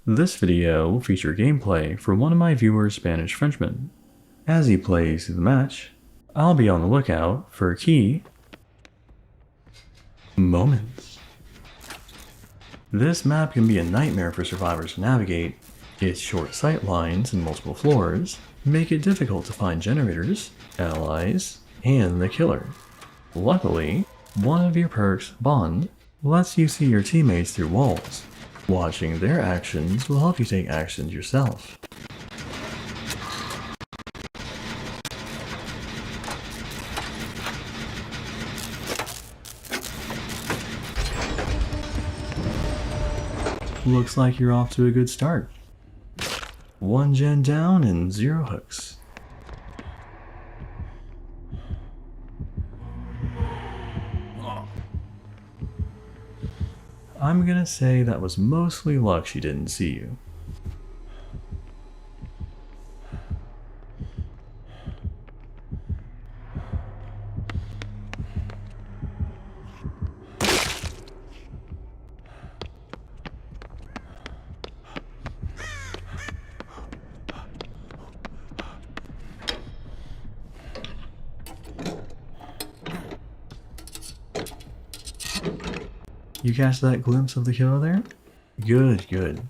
This video will feature gameplay from one of my viewers' Spanish Frenchmen. As he plays through the match, I'll be on the lookout for key moments. This map can be a nightmare for survivors to navigate. Its short sight lines and multiple floors make it difficult to find generators, allies, and the killer. Luckily, one of your perks, Bond, lets you see your teammates through walls. Watching their actions will help you take actions yourself. Looks like you're off to a good start. 1 gen down and 0 hooks. I'm gonna say that was mostly luck she didn't see you. You catch that glimpse of the killer there? Good, good.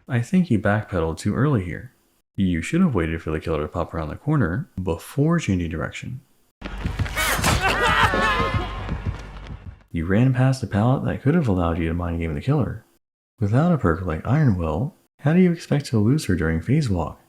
I think you backpedaled too early here. You should have waited for the killer to pop around the corner before changing direction. You ran past a pallet that could have allowed you to mind game the killer. Without a perk like Iron Will, how do you expect to lose her during phase walk?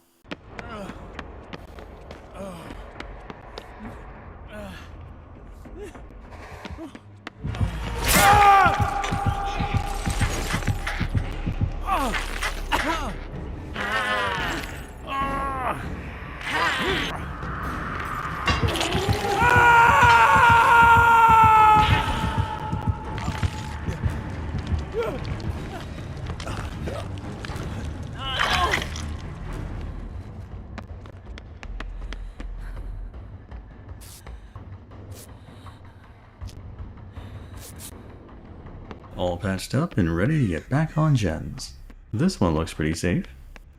All patched up and ready to get back on gens. This one looks pretty safe.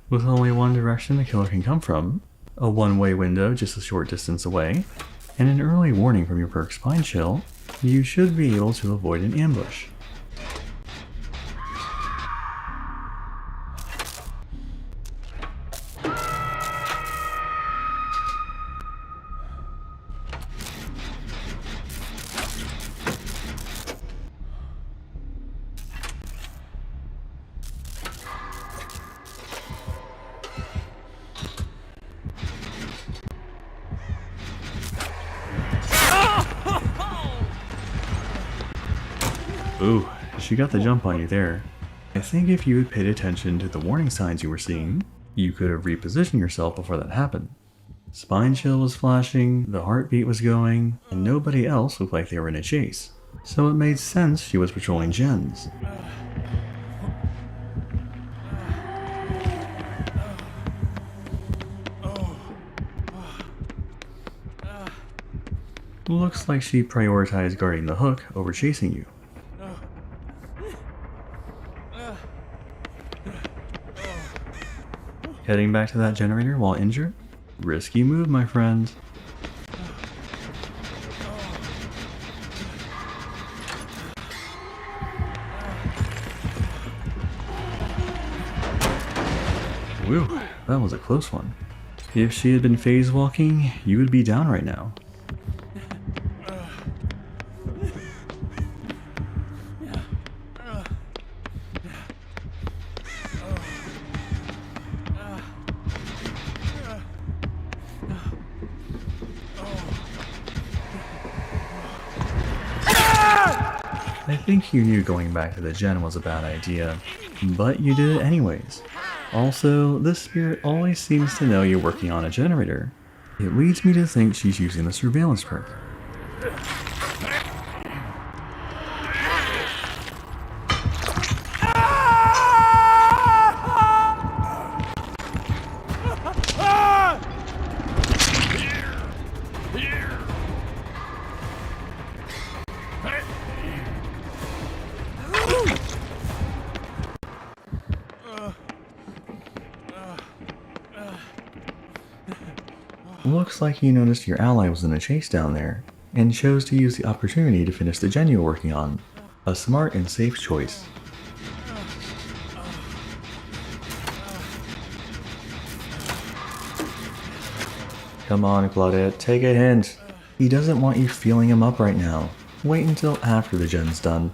With only one direction the killer can come from, a one-way window just a short distance away, and an early warning from your perk Spine Chill, you should be able to avoid an ambush. Ooh, she got the jump on you there. I think if you had paid attention to the warning signs you were seeing, you could have repositioned yourself before that happened. Spine Chill was flashing, the heartbeat was going, and nobody else looked like they were in a chase. So it made sense she was patrolling gens. Looks like she prioritized guarding the hook over chasing you. Heading back to that generator while injured? Risky move, my friend. Whew, that was a close one. If she had been phase walking, you would be down right now. I think you knew going back to the gen was a bad idea, but you did it anyways. Also, this spirit always seems to know you're working on a generator. It leads me to think she's using the surveillance perk. Looks like you noticed your ally was in a chase down there, and chose to use the opportunity to finish the gen you were working on. A smart and safe choice. Come on, Claudette, take a hint. He doesn't want you feeling him up right now. Wait until after the gen's done.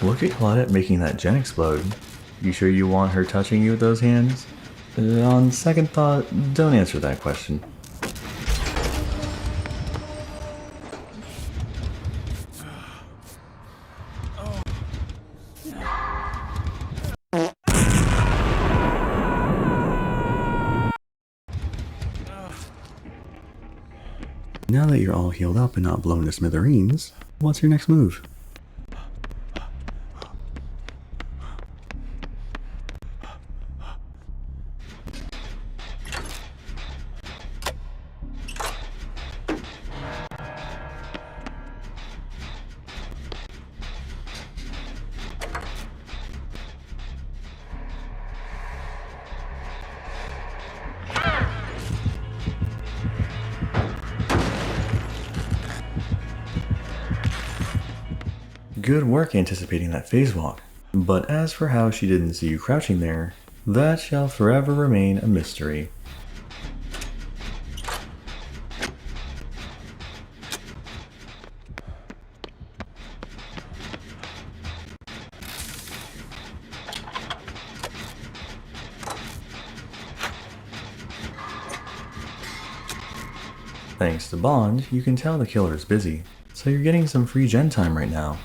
Look at Claudette making that gen explode. You sure you want her touching you with those hands? On second thought, don't answer that question. Now that you're all healed up and not blown to smithereens, what's your next move? Good work anticipating that phase walk, but as for how she didn't see you crouching there, that shall forever remain a mystery. Thanks to Bond, you can tell the killer is busy, so you're getting some free gen time right now.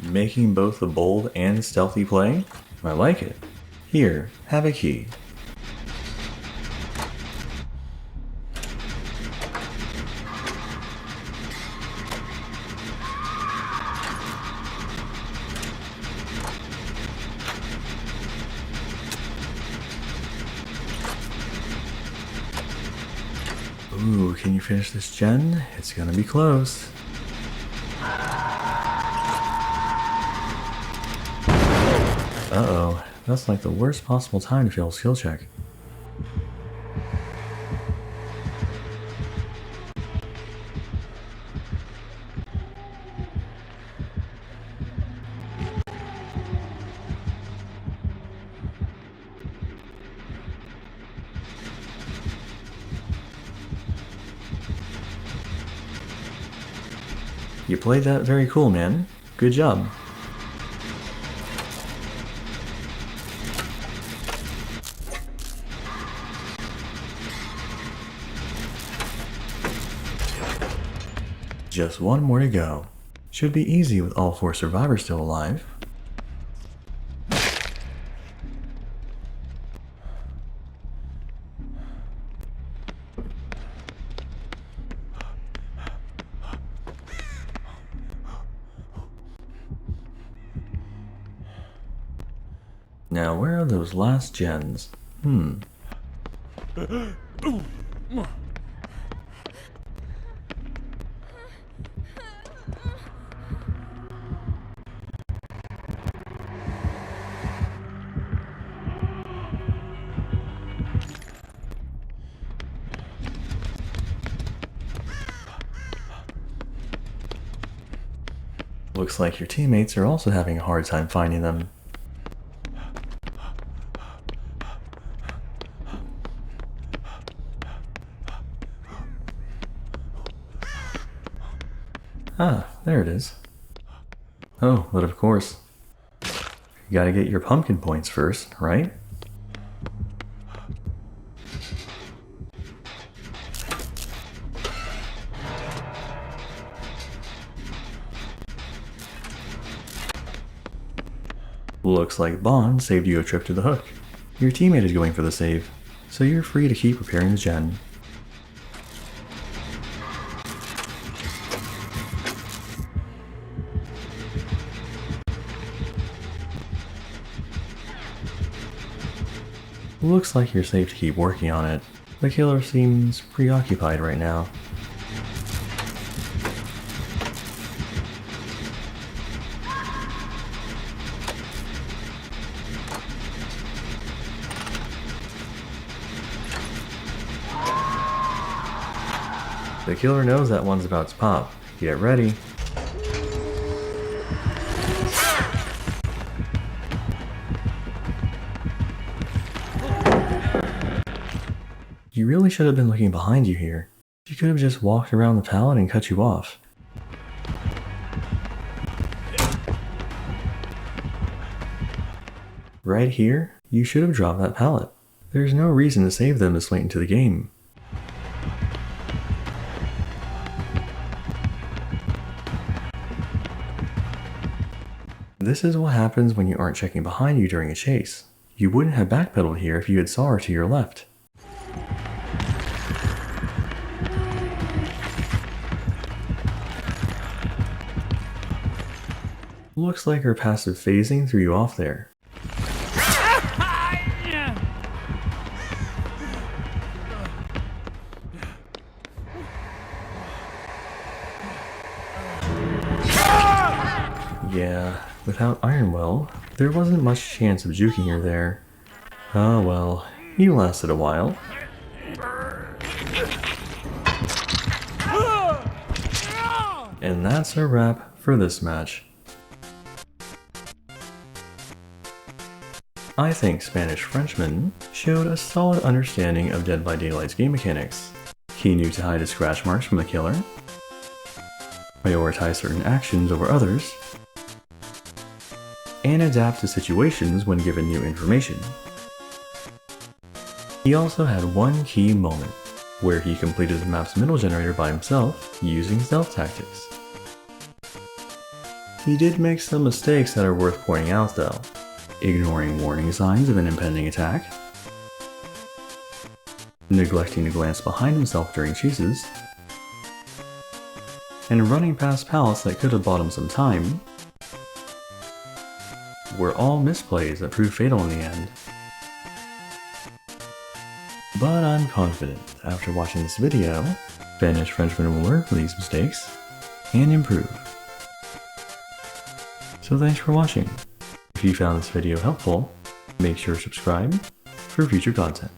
Making both a bold and stealthy play? I like it. Here, have a key. Ooh, can you finish this gen? It's gonna be close. Uh-oh, that's like the worst possible time to fail a skill check. You played that very cool, man. Good job. Just one more to go. Should be easy with all 4 survivors still alive. Now where are those last gens? Looks like your teammates are also having a hard time finding them. Ah, there it is. Oh, but of course. You gotta get your pumpkin points first, right? Looks like Bond saved you a trip to the hook. Your teammate is going for the save, so you're free to keep repairing the gen. Looks like you're safe to keep working on it. The killer seems preoccupied right now. The killer knows that one's about to pop. Get ready. You really should have been looking behind you here. She could have just walked around the pallet and cut you off. Right here, you should have dropped that pallet. There's no reason to save them this late into the game. This is what happens when you aren't checking behind you during a chase. You wouldn't have backpedaled here if you had saw her to your left. Looks like her passive phasing threw you off there. Yeah, without Iron Will, there wasn't much chance of juking her there. Oh well, you lasted a while. And that's a wrap for this match. I think Spanish Frenchman showed a solid understanding of Dead by Daylight's game mechanics. He knew to hide his scratch marks from the killer, prioritize certain actions over others, and adapt to situations when given new information. He also had one key moment, where he completed the map's middle generator by himself using stealth tactics. He did make some mistakes that are worth pointing out though. Ignoring warning signs of an impending attack, neglecting to glance behind himself during chases, and running past pallets that could have bought him some time, were all misplays that proved fatal in the end. But I'm confident after watching this video, Spanish Frenchman will learn from these mistakes and improve. So thanks for watching. If you found this video helpful, make sure to subscribe for future content.